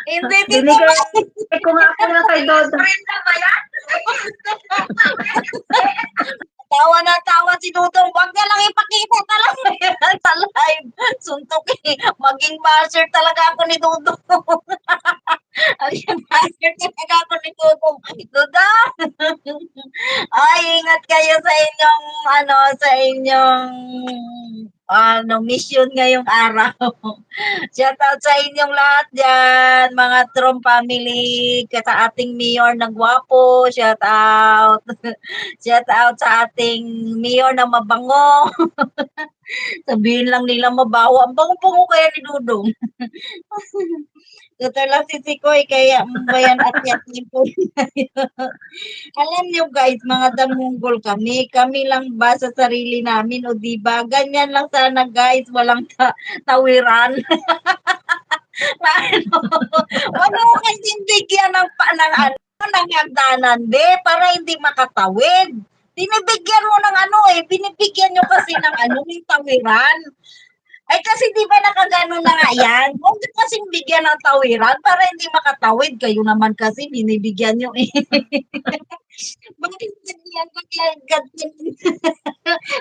Hindi, Tita Binigay May. ko nga po yan kay Dodong. Brenda ba yan? Tawa na tawa si Dudong. Wag na lang ipakita talaga yan sa live. Suntok eh. Maging basher talaga ako ni Dudong. Maging basher talaga ako ni Dudong. Dudong! Ay, ingat kayo sa inyong, sa inyong, mission ngayong araw. Shout out sa inyong lahat dyan, mga Trom family, sa ating mayor na gwapo, shout out. Shout out sa ating mayor na mabango. Sabihin lang nila mabaho. Ang bango-bango kaya ni Dudong. Ito lang si Sikoy, kaya bayan at yatin po. Alam nyo guys, mga damunggol kami. Kami lang ba sa sarili namin o diba? Ganyan lang sana guys, walang tawiran. Ano, wala mo kasing bigyan ng hagdanan, be, para hindi makatawid. Binibigyan mo ng binibigyan nyo kasi ng ng tawiran. Ay kasi di ba nakagano na nga yan? Huwag nyo kasing bigyan ng tawiran para hindi makatawid. Kayo naman kasi binibigyan nyo eh. Bakit bigyan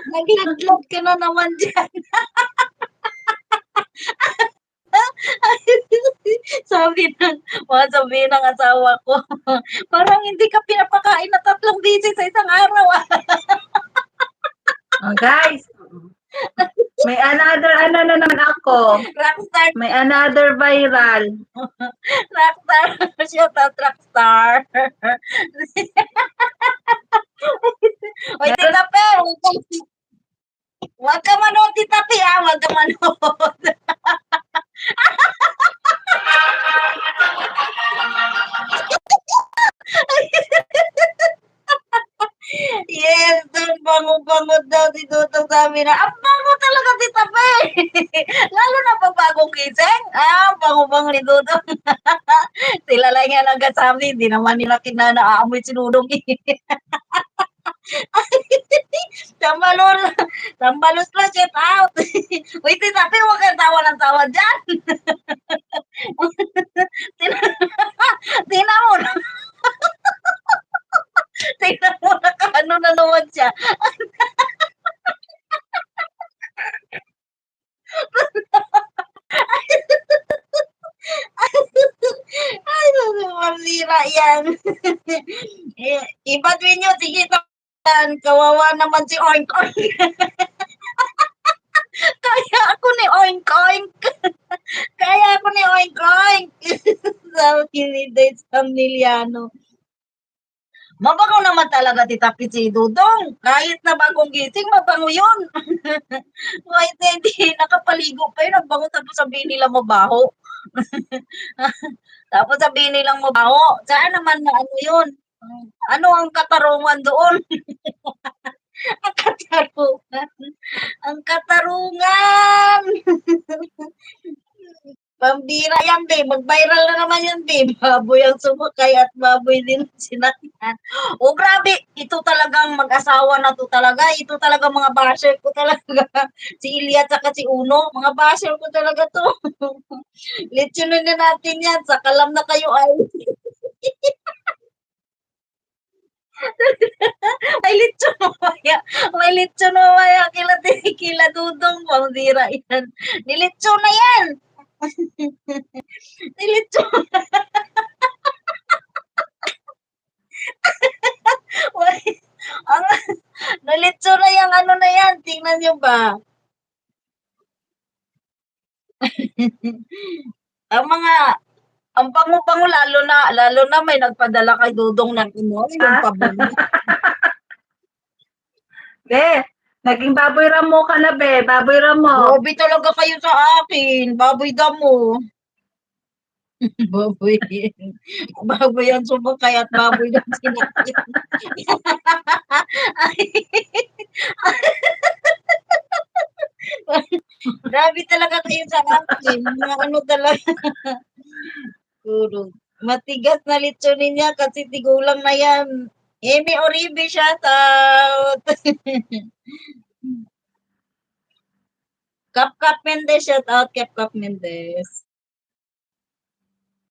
naglaglag ka na naman dyan. Sabi ng asawa ko, parang hindi ka pinapakain na 3 beses sa isang araw. Oh, guys, may another na naman ako. Rockstar, May another viral. rockstar, shout out rockstar. Oy, Meron Tita Pe, huwag ka manood, Tita Pe, huwag ka manood. Yes, doon bango-bango daw si Dudong sabi na, ang bango talaga Tita Pe. Lalo na pag bagong gising. Bango-bango ni Dudong. Sila lang yan ang kasabi, hindi naman nila kinanaamoy si Dudong. Tambalon, tambalos lang, shout out. Uy, Tita Pe, huwag kang tawa ng tawa dyan. Tingnan mo na, tingnan mo na ano na naman siya. Ay, masira yan. Ibatuin nyo, sige, kawawa naman si Oink Oink. Kaya ako ni Oink Oink. Kaya ako ni Oink Oink. Sabi ni Dates Camiliano. Mabango naman talaga Tita Pichi Dudong. Kahit na bagong gising, mabango yun. Kahit hindi nakapaligo pa yun, ang bango tapos sabihin nila mabaho. Tapos sabihin nilang mabaho. Saan naman na ano yun? Ano ang katarungan doon? Ang katarungan. Ang katarungan. Pambira yan, be. Mag-viral na naman yan, be. Baboy ang sumakay at baboy din ang sinakyan. Oh, grabe. Ito talagang mag-asawa na to talaga. Ito talaga mga basher ko talaga. Si Ilya at saka si Uno. Mga basher ko talaga to. Lechonin na natin yan. Sakalam na kayo ay. May lechon mamaya. May lechon mamaya. Kila Dudong. Pambira yan. Nilechon na yan. Nilechon. Ang nalitso na yung na yan, tingnan nyo ba? Ang mga, ang bango-bango lalo na may nagpadala kay Dudong ng yung ah, pabango. be, naging baboy ramo ka na, be. Baboy ramo. Grabe talaga kayo sa akin, baboy damo. Baboy. Baboy ang sumakay at baboy ang sinakyan. Grabe talaga kayo sa akin. Mga talaga. Puro. Matigas na litsonin niya kasi tigulang na yan. Amy Oribe, shout out. Kap Kap Mendez, shout out Kap Kap Mendez.